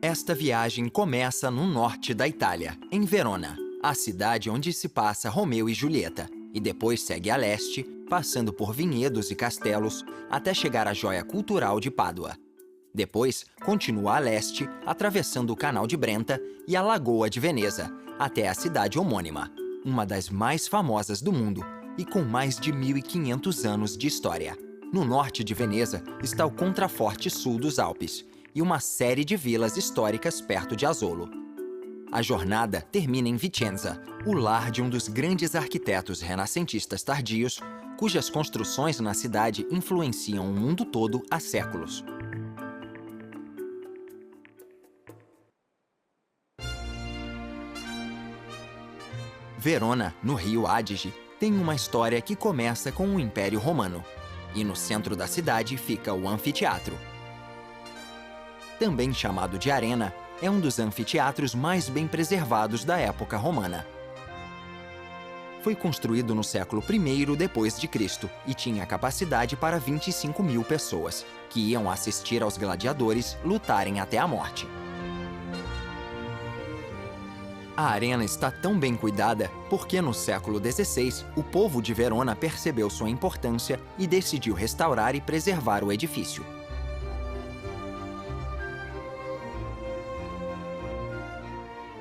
Esta viagem começa no norte da Itália, em Verona, a cidade onde se passa Romeu e Julieta, e depois segue a leste, passando por vinhedos e castelos, até chegar à joia cultural de Pádua. Depois, continua a leste, atravessando o Canal de Brenta e a Lagoa de Veneza, até a cidade homônima, uma das mais famosas do mundo e com mais de 1.500 anos de história. No norte de Veneza está o contraforte sul dos Alpes e uma série de vilas históricas perto de Asolo. A jornada termina em Vicenza, o lar de um dos grandes arquitetos renascentistas tardios, cujas construções na cidade influenciam o mundo todo há séculos. Verona, no rio Adige, tem uma história que começa com o Império Romano, e no centro da cidade fica o anfiteatro. Também chamado de Arena, é um dos anfiteatros mais bem preservados da época romana. Foi construído no século I depois de Cristo e tinha capacidade para 25.000 pessoas, que iam assistir aos gladiadores lutarem até a morte. A arena está tão bem cuidada porque no século XVI o povo de Verona percebeu sua importância e decidiu restaurar e preservar o edifício.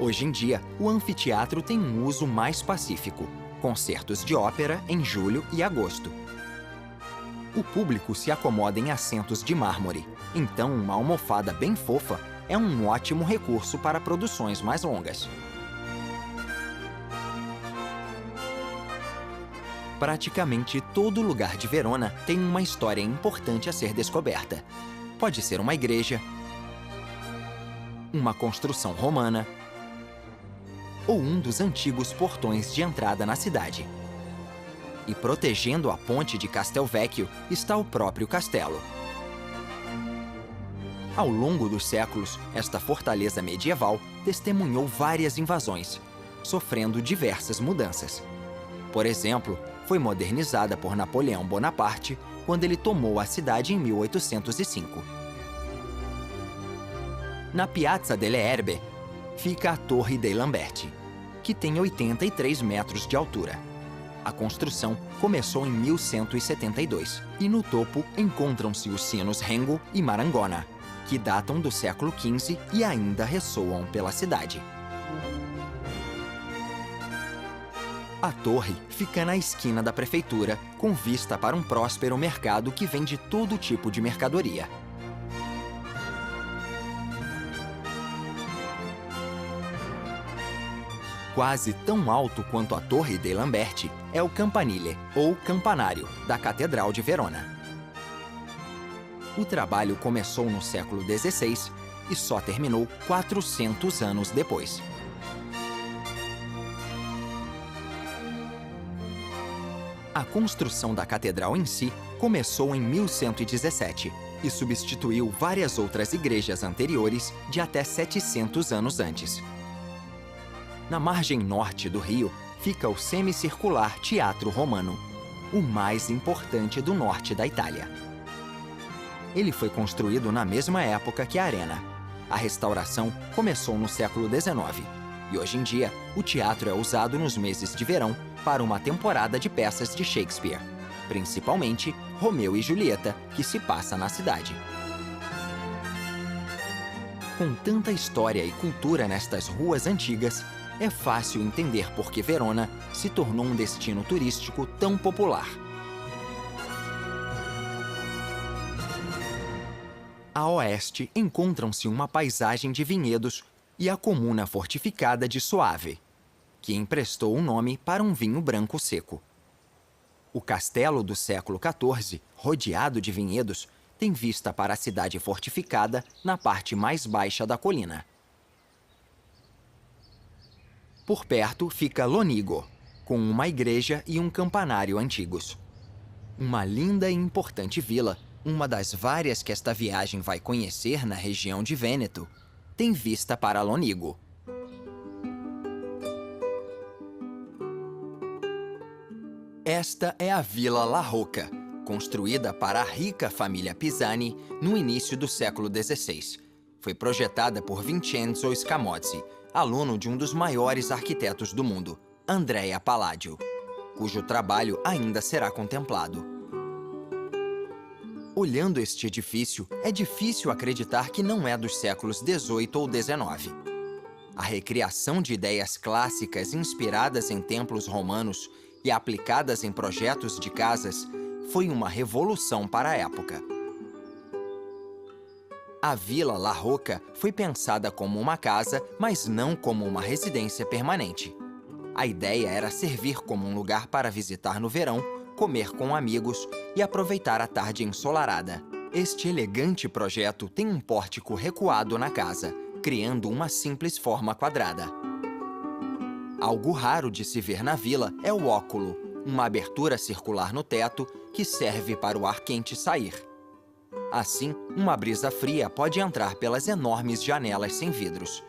Hoje em dia, o anfiteatro tem um uso mais pacífico, concertos de ópera em julho e agosto. O público se acomoda em assentos de mármore, então uma almofada bem fofa é um ótimo recurso para produções mais longas. Praticamente todo lugar de Verona tem uma história importante a ser descoberta. Pode ser uma igreja, uma construção romana ou um dos antigos portões de entrada na cidade. E protegendo a ponte de Castelvecchio está o próprio castelo. Ao longo dos séculos, esta fortaleza medieval testemunhou várias invasões, sofrendo diversas mudanças. Por exemplo, foi modernizada por Napoleão Bonaparte quando ele tomou a cidade em 1805. Na Piazza delle Erbe fica a Torre dei Lamberti, que tem 83 metros de altura. A construção começou em 1172 e no topo encontram-se os sinos Rengo e Marangona, que datam do século XV e ainda ressoam pela cidade. A torre fica na esquina da prefeitura, com vista para um próspero mercado que vende todo tipo de mercadoria. Quase tão alto quanto a Torre dei Lamberti é o Campanile, ou campanário, da Catedral de Verona. O trabalho começou no século XVI e só terminou 400 anos depois. A construção da catedral em si começou em 1117 e substituiu várias outras igrejas anteriores de até 700 anos antes. Na margem norte do rio fica o semicircular Teatro Romano, o mais importante do norte da Itália. Ele foi construído na mesma época que a Arena. A restauração começou no século XIX e hoje em dia o teatro é usado nos meses de verão para uma temporada de peças de Shakespeare, principalmente Romeu e Julieta, que se passa na cidade. Com tanta história e cultura nestas ruas antigas, é fácil entender por que Verona se tornou um destino turístico tão popular. A oeste encontram-se uma paisagem de vinhedos e a comuna fortificada de Soave, que emprestou o nome para um vinho branco seco. O castelo do século XIV, rodeado de vinhedos, tem vista para a cidade fortificada na parte mais baixa da colina. Por perto fica Lonigo, com uma igreja e um campanário antigos. Uma linda e importante vila, uma das várias que esta viagem vai conhecer na região de Vêneto, tem vista para Lonigo. Esta é a Vila La Rocca, construída para a rica família Pisani no início do século XVI. foi projetada por Vincenzo Scamozzi, aluno de um dos maiores arquitetos do mundo, Andrea Palladio, cujo trabalho ainda será contemplado. Olhando este edifício, é difícil acreditar que não é dos séculos XVIII ou XIX. A recriação de ideias clássicas inspiradas em templos romanos e aplicadas em projetos de casas foi uma revolução para a época. A Vila La Rocca foi pensada como uma casa, mas não como uma residência permanente. A ideia era servir como um lugar para visitar no verão, comer com amigos e aproveitar a tarde ensolarada. Este elegante projeto tem um pórtico recuado na casa, criando uma simples forma quadrada. Algo raro de se ver na vila é o óculo, uma abertura circular no teto que serve para o ar quente sair. Assim, uma brisa fria pode entrar pelas enormes janelas sem vidros.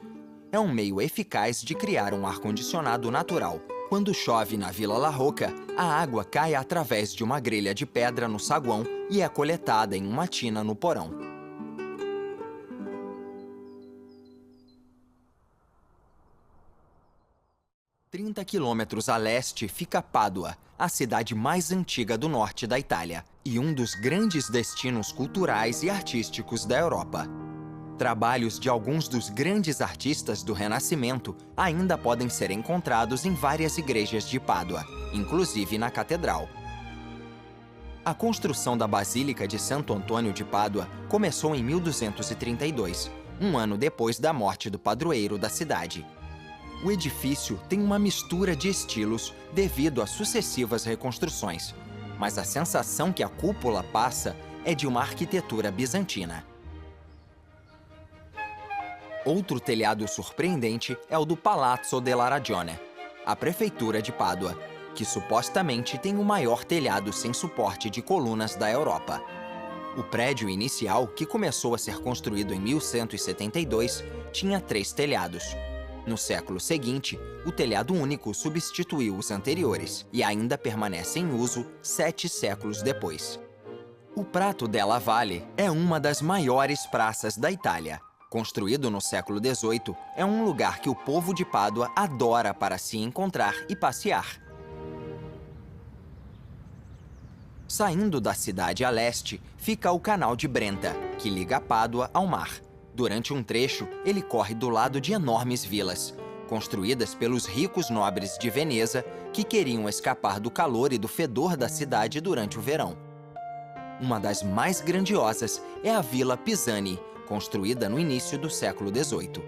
É um meio eficaz de criar um ar-condicionado natural. Quando chove na Vila La Rocca, a água cai através de uma grelha de pedra no saguão e é coletada em uma tina no porão. A 30 quilômetros a leste fica Pádua, a cidade mais antiga do norte da Itália e um dos grandes destinos culturais e artísticos da Europa. Trabalhos de alguns dos grandes artistas do Renascimento ainda podem ser encontrados em várias igrejas de Pádua, inclusive na catedral. A construção da Basílica de Santo Antônio de Pádua começou em 1232, um ano depois da morte do padroeiro da cidade. O edifício tem uma mistura de estilos devido a sucessivas reconstruções, mas a sensação que a cúpula passa é de uma arquitetura bizantina. Outro telhado surpreendente é o do Palazzo della Ragione, a prefeitura de Pádua, que supostamente tem o maior telhado sem suporte de colunas da Europa. O prédio inicial, que começou a ser construído em 1172, tinha 3 telhados. No século seguinte, o telhado único substituiu os anteriores e ainda permanece em uso 7 séculos depois. O Prato della Valle é uma das maiores praças da Itália. Construído no século XVIII, é um lugar que o povo de Pádua adora para se encontrar e passear. Saindo da cidade a leste, fica o Canal de Brenta, que liga Pádua ao mar. Durante um trecho, ele corre do lado de enormes vilas, construídas pelos ricos nobres de Veneza que queriam escapar do calor e do fedor da cidade durante o verão. Uma das mais grandiosas é a Vila Pisani, construída no início do século XVIII.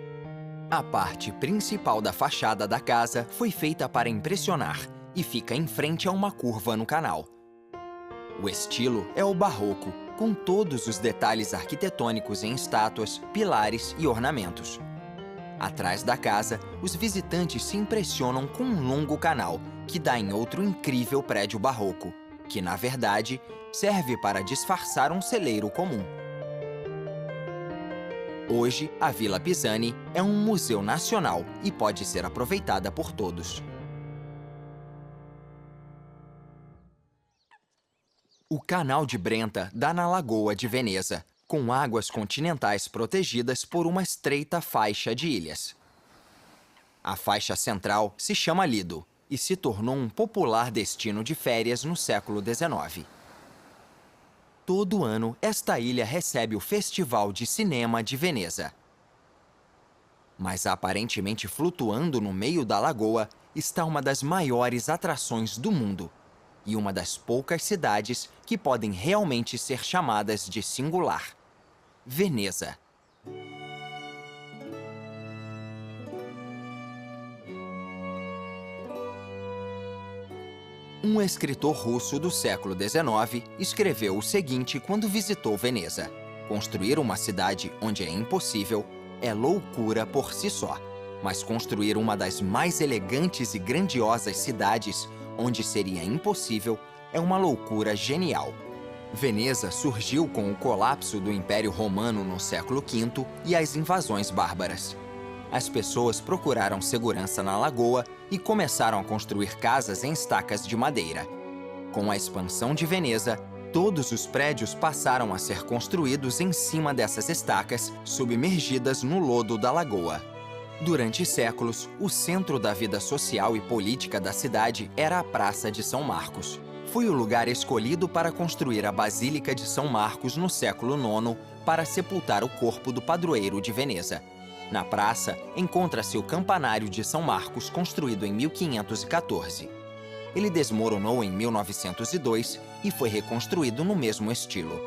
A parte principal da fachada da casa foi feita para impressionar e fica em frente a uma curva no canal. O estilo é o barroco, com todos os detalhes arquitetônicos em estátuas, pilares e ornamentos. Atrás da casa, os visitantes se impressionam com um longo canal que dá em outro incrível prédio barroco, que, na verdade, serve para disfarçar um celeiro comum. Hoje, a Vila Pisani é um museu nacional e pode ser aproveitada por todos. O Canal de Brenta dá na Lagoa de Veneza, com águas continentais protegidas por uma estreita faixa de ilhas. A faixa central se chama Lido e se tornou um popular destino de férias no século XIX. Todo ano, esta ilha recebe o Festival de Cinema de Veneza. Mas aparentemente flutuando no meio da lagoa está uma das maiores atrações do mundo e uma das poucas cidades que podem realmente ser chamadas de singular: Veneza. Um escritor russo do século XIX escreveu o seguinte quando visitou Veneza: construir uma cidade onde é impossível é loucura por si só, mas construir uma das mais elegantes e grandiosas cidades onde seria impossível é uma loucura genial. Veneza surgiu com o colapso do Império Romano no século V e as invasões bárbaras. As pessoas procuraram segurança na lagoa e começaram a construir casas em estacas de madeira. Com a expansão de Veneza, Todos os prédios passaram a ser construídos em cima dessas estacas, submergidas no lodo da lagoa. Durante séculos, o centro da vida social e política da cidade era a Praça de São Marcos. Foi o lugar escolhido para construir a Basílica de São Marcos no século IX para sepultar o corpo do padroeiro de Veneza. Na praça, encontra-se o campanário de São Marcos, construído em 1514. Ele desmoronou em 1902 e foi reconstruído no mesmo estilo.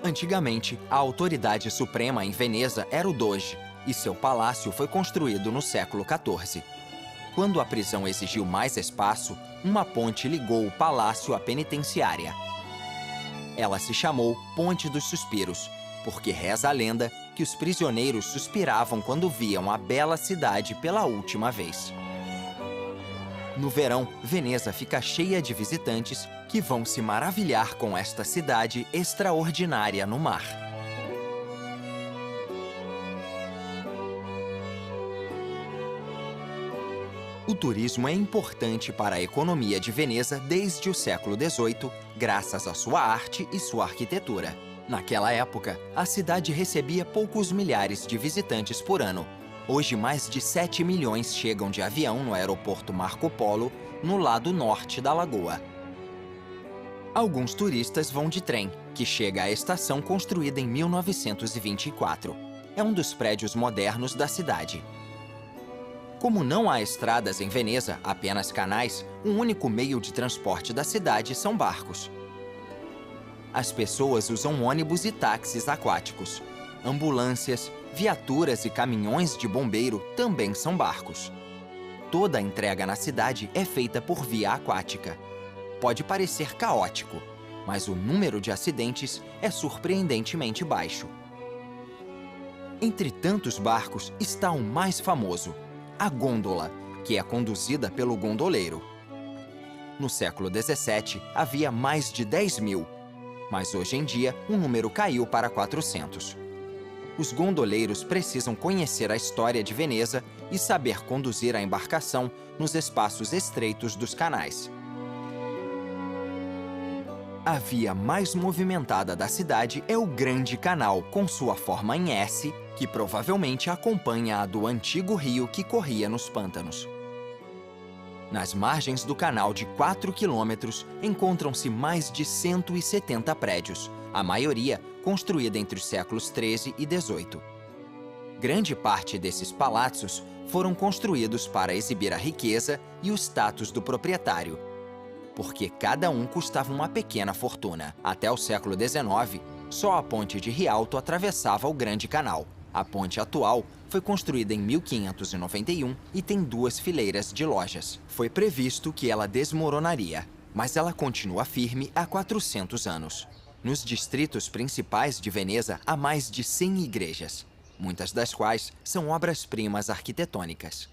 Antigamente, a autoridade suprema em Veneza era o Doge, e seu palácio foi construído no século XIV. Quando a prisão exigiu mais espaço, uma ponte ligou o palácio à penitenciária. Ela se chamou Ponte dos Suspiros, porque reza a lenda que os prisioneiros suspiravam quando viam a bela cidade pela última vez. No verão, Veneza fica cheia de visitantes que vão se maravilhar com esta cidade extraordinária no mar. O turismo é importante para a economia de Veneza desde o século XVIII, graças à sua arte e sua arquitetura. Naquela época, a cidade recebia poucos milhares de visitantes por ano. Hoje, mais de 7 milhões chegam de avião no aeroporto Marco Polo, no lado norte da lagoa. Alguns turistas vão de trem, que chega à estação construída em 1924. É um dos prédios modernos da cidade. Como não há estradas em Veneza, apenas canais, o único meio de transporte da cidade são barcos. As pessoas usam ônibus e táxis aquáticos. Ambulâncias, viaturas e caminhões de bombeiro também são barcos. Toda a entrega na cidade é feita por via aquática. Pode parecer caótico, mas o número de acidentes é surpreendentemente baixo. Entre tantos barcos está o mais famoso, a gôndola, que é conduzida pelo gondoleiro. No século XVII, havia mais de 10 mil, mas hoje em dia o número caiu para 400. Os gondoleiros precisam conhecer a história de Veneza e saber conduzir a embarcação nos espaços estreitos dos canais. A via mais movimentada da cidade é o Grande Canal, com sua forma em S, que provavelmente acompanha a do antigo rio que corria nos pântanos. Nas margens do canal de 4 quilômetros encontram-se mais de 170 prédios, a maioria construída entre os séculos XIII e XVIII. Grande parte desses palácios foram construídos para exibir a riqueza e o status do proprietário, porque cada um custava uma pequena fortuna. Até o século XIX, só a ponte de Rialto atravessava o Grande Canal. A ponte atual foi construída em 1591 e tem 2 fileiras de lojas. Foi previsto que ela desmoronaria, mas ela continua firme há 400 anos. Nos distritos principais de Veneza há mais de 100 igrejas, muitas das quais são obras-primas arquitetônicas.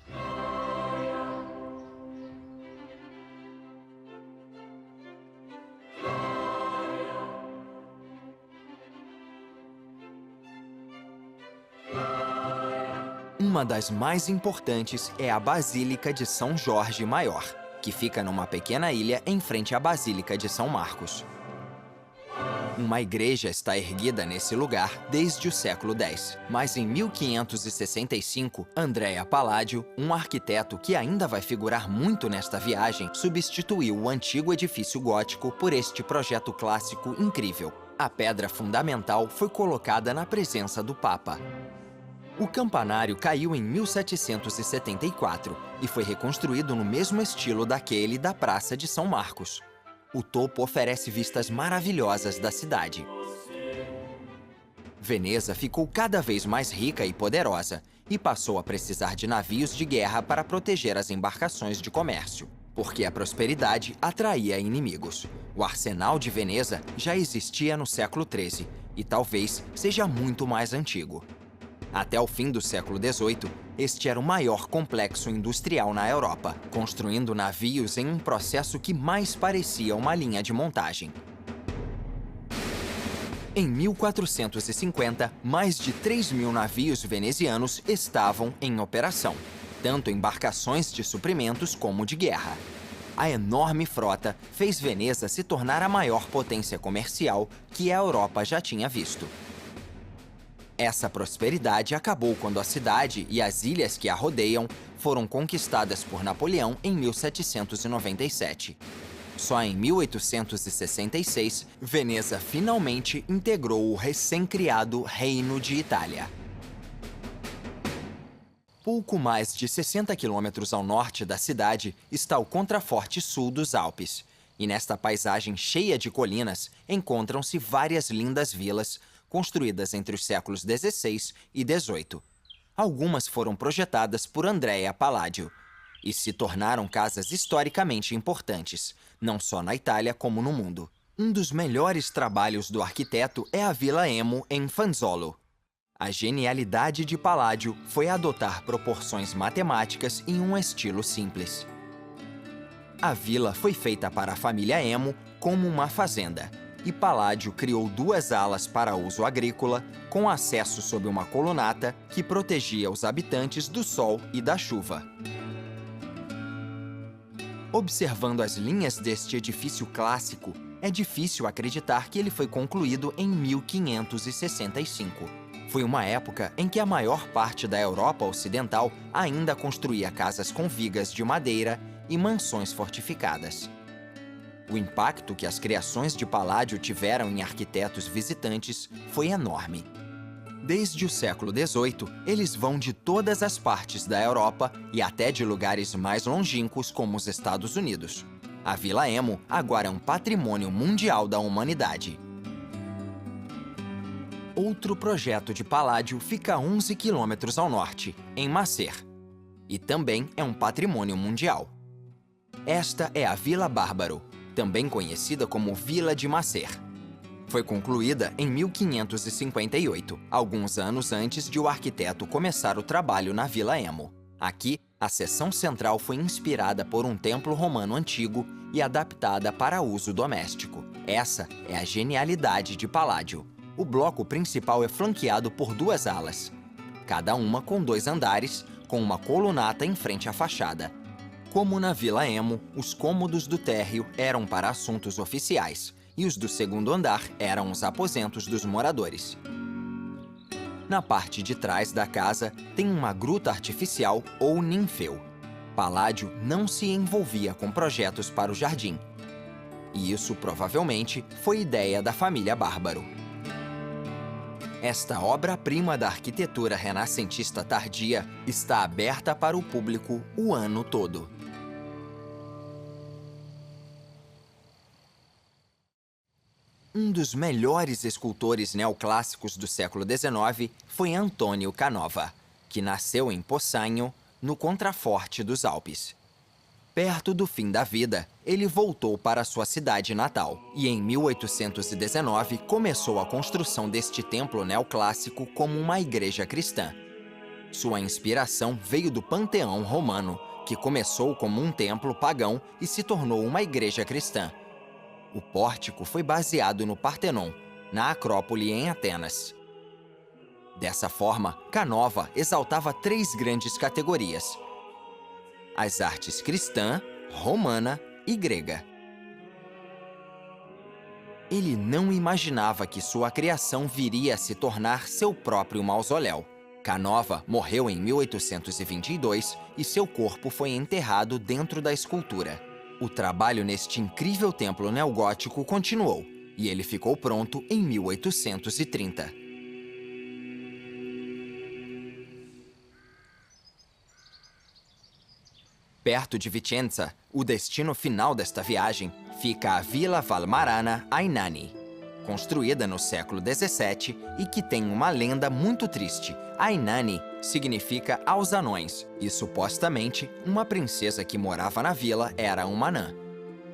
Uma das mais importantes é a Basílica de São Jorge Maior, que fica numa pequena ilha em frente à Basílica de São Marcos. Uma igreja está erguida nesse lugar desde o século X, mas em 1565, Andrea Palladio, um arquiteto que ainda vai figurar muito nesta viagem, substituiu o antigo edifício gótico por este projeto clássico incrível. A pedra fundamental foi colocada na presença do Papa. O campanário caiu em 1774 e foi reconstruído no mesmo estilo daquele da Praça de São Marcos. O topo oferece vistas maravilhosas da cidade. Veneza ficou cada vez mais rica e poderosa e passou a precisar de navios de guerra para proteger as embarcações de comércio, porque a prosperidade atraía inimigos. O arsenal de Veneza já existia no século XIII e talvez seja muito mais antigo. Até o fim do século XVIII, este era o maior complexo industrial na Europa, construindo navios em um processo que mais parecia uma linha de montagem. Em 1450, mais de 3 mil navios venezianos estavam em operação, tanto embarcações de suprimentos como de guerra. A enorme frota fez Veneza se tornar a maior potência comercial que a Europa já tinha visto. Essa prosperidade acabou quando a cidade e as ilhas que a rodeiam foram conquistadas por Napoleão em 1797. Só em 1866, Veneza finalmente integrou o recém-criado Reino de Itália. Pouco mais de 60 quilômetros ao norte da cidade está o contraforte sul dos Alpes. E nesta paisagem cheia de colinas, encontram-se várias lindas vilas, construídas entre os séculos XVI e XVIII. Algumas foram projetadas por Andrea Palladio e se tornaram casas historicamente importantes, não só na Itália como no mundo. Um dos melhores trabalhos do arquiteto é a Vila Emo, em Fanzolo. A genialidade de Palladio foi adotar proporções matemáticas em um estilo simples. A vila foi feita para a família Emo como uma fazenda, e Palladio criou 2 alas para uso agrícola, com acesso sob uma colunata que protegia os habitantes do sol e da chuva. Observando as linhas deste edifício clássico, é difícil acreditar que ele foi concluído em 1565. Foi uma época em que a maior parte da Europa Ocidental ainda construía casas com vigas de madeira e mansões fortificadas. O impacto que as criações de Palladio tiveram em arquitetos visitantes foi enorme. Desde o século XVIII, eles vão de todas as partes da Europa e até de lugares mais longínquos como os Estados Unidos. A Vila Emo agora é um patrimônio mundial da humanidade. Outro projeto de Palladio fica a 11 quilômetros ao norte, em Macer, e também é um patrimônio mundial. Esta é a Vila Bárbaro, também conhecida como Vila de Macer. Foi concluída em 1558, alguns anos antes de o arquiteto começar o trabalho na Vila Emo. Aqui, a seção central foi inspirada por um templo romano antigo e adaptada para uso doméstico. Essa é a genialidade de Palladio. O bloco principal é flanqueado por 2 alas, cada uma com 2 andares, com uma colunata em frente à fachada. Como na Vila Emo, os cômodos do térreo eram para assuntos oficiais e os do segundo andar eram os aposentos dos moradores. Na parte de trás da casa tem uma gruta artificial ou ninfeu. Palladio não se envolvia com projetos para o jardim. E isso provavelmente foi ideia da família Bárbaro. Esta obra-prima da arquitetura renascentista tardia está aberta para o público o ano todo. Um dos melhores escultores neoclássicos do século XIX foi Antonio Canova, que nasceu em Possagno, no contraforte dos Alpes. Perto do fim da vida, ele voltou para sua cidade natal e, em 1819, começou a construção deste templo neoclássico como uma igreja cristã. Sua inspiração veio do Panteão Romano, que começou como um templo pagão e se tornou uma igreja cristã. O pórtico foi baseado no Partenon, na Acrópole em Atenas. Dessa forma, Canova exaltava 3 grandes categorias: as artes cristã, romana e grega. Ele não imaginava que sua criação viria a se tornar seu próprio mausoléu. Canova morreu em 1822 e seu corpo foi enterrado dentro da escultura. O trabalho neste incrível templo neogótico continuou, e ele ficou pronto em 1830. Perto de Vicenza, o destino final desta viagem, fica a Vila Valmarana ai Nani, construída no século XVII e que tem uma lenda muito triste. Ai Nani significa aos anões, e supostamente uma princesa que morava na vila era uma anã.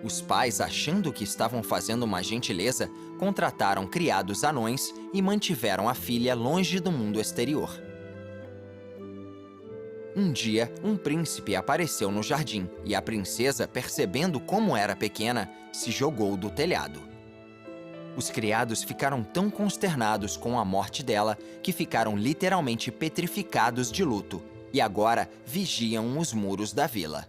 Os pais, achando que estavam fazendo uma gentileza, contrataram criados anões e mantiveram a filha longe do mundo exterior. Um dia, um príncipe apareceu no jardim e a princesa, percebendo como era pequena, se jogou do telhado. Os criados ficaram tão consternados com a morte dela que ficaram literalmente petrificados de luto e agora vigiam os muros da vila.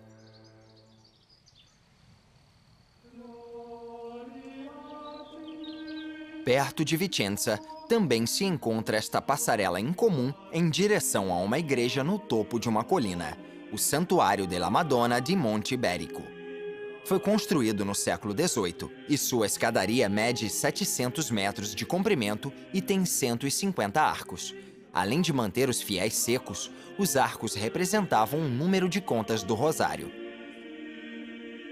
Perto de Vicenza, também se encontra esta passarela incomum em direção a uma igreja no topo de uma colina, o Santuário della Madonna di Monte Iberico. Foi construído no século XVIII e sua escadaria mede 700 metros de comprimento e tem 150 arcos. Além de manter os fiéis secos, os arcos representavam um número de contas do rosário.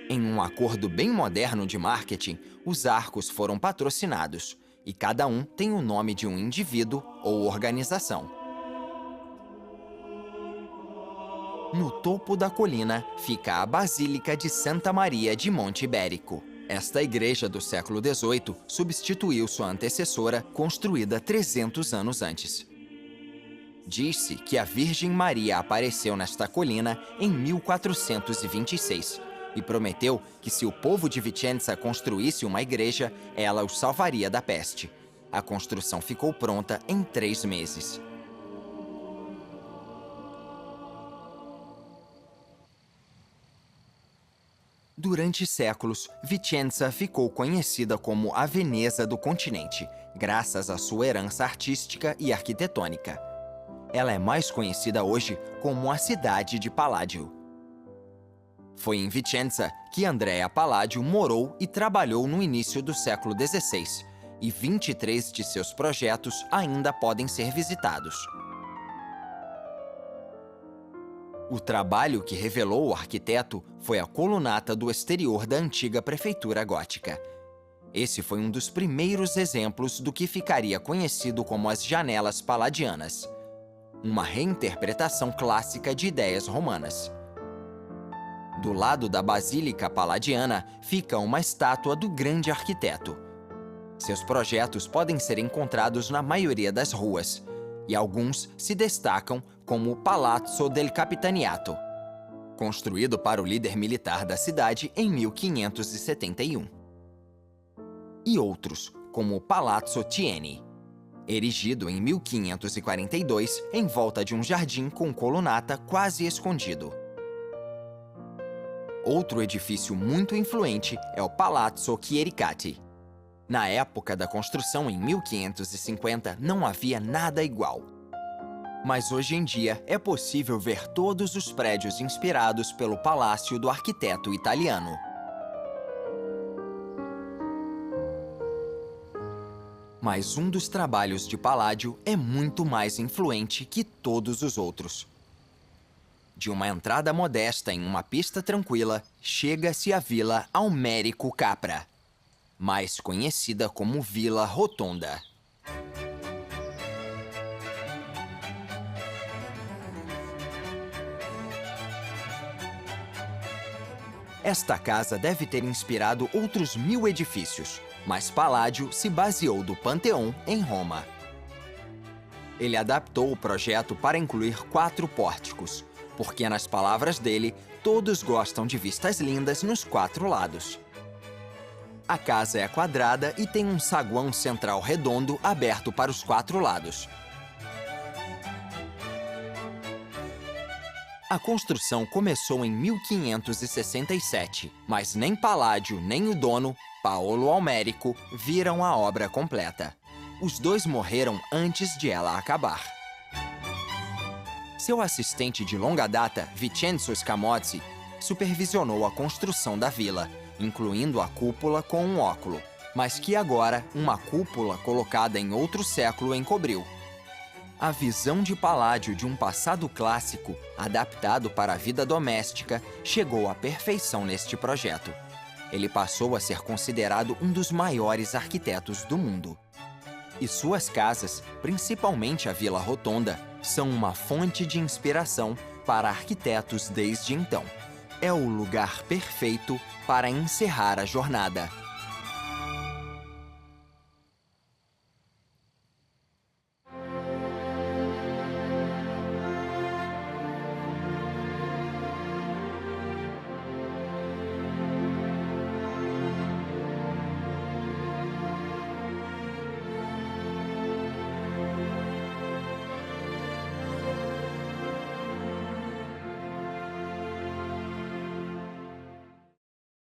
Em um acordo bem moderno de marketing, os arcos foram patrocinados, e cada um tem o nome de um indivíduo ou organização. No topo da colina fica a Basílica de Santa Maria de Monte Iberico. Esta igreja do século XVIII substituiu sua antecessora, construída 300 anos antes. Diz-se que a Virgem Maria apareceu nesta colina em 1426 e prometeu que se o povo de Vicenza construísse uma igreja, ela os salvaria da peste. A construção ficou pronta em 3 meses. Durante séculos, Vicenza ficou conhecida como a Veneza do continente, graças à sua herança artística e arquitetônica. Ela é mais conhecida hoje como a cidade de Palladio. Foi em Vicenza que Andrea Palladio morou e trabalhou no início do século XVI, e 23 de seus projetos ainda podem ser visitados. O trabalho que revelou o arquiteto foi a colunata do exterior da antiga prefeitura gótica. Esse foi um dos primeiros exemplos do que ficaria conhecido como as janelas palladianas, uma reinterpretação clássica de ideias romanas. Do lado da Basílica Palladiana fica uma estátua do grande arquiteto. Seus projetos podem ser encontrados na maioria das ruas, e alguns se destacam como o Palazzo del Capitaniato, construído para o líder militar da cidade em 1571. E outros, como o Palazzo Tieni, erigido em 1542 em volta de um jardim com colunata quase escondido. Outro edifício muito influente é o Palazzo Chiericati. Na época da construção, em 1550, não havia nada igual. Mas hoje em dia é possível ver todos os prédios inspirados pelo palácio do arquiteto italiano. Mas um dos trabalhos de Palladio é muito mais influente que todos os outros. De uma entrada modesta em uma pista tranquila, chega-se à Vila Almerico Capra, mais conhecida como Vila Rotonda. Esta casa deve ter inspirado outros 1000 edifícios, mas Palladio se baseou do Panteão em Roma. Ele adaptou o projeto para incluir 4 pórticos, porque, nas palavras dele, todos gostam de vistas lindas nos 4 lados. A casa é quadrada e tem um saguão central redondo aberto para os 4 lados. A construção começou em 1567, mas nem Palladio nem o dono, Paolo Almerico, viram a obra completa. Os dois morreram antes de ela acabar. Seu assistente de longa data, Vincenzo Scamozzi, supervisionou a construção da vila, incluindo a cúpula com um óculo, mas que agora uma cúpula colocada em outro século encobriu. A visão de Palladio de um passado clássico, adaptado para a vida doméstica, chegou à perfeição neste projeto. Ele passou a ser considerado um dos maiores arquitetos do mundo. E suas casas, principalmente a Vila Rotonda, são uma fonte de inspiração para arquitetos desde então. É o lugar perfeito para encerrar a jornada.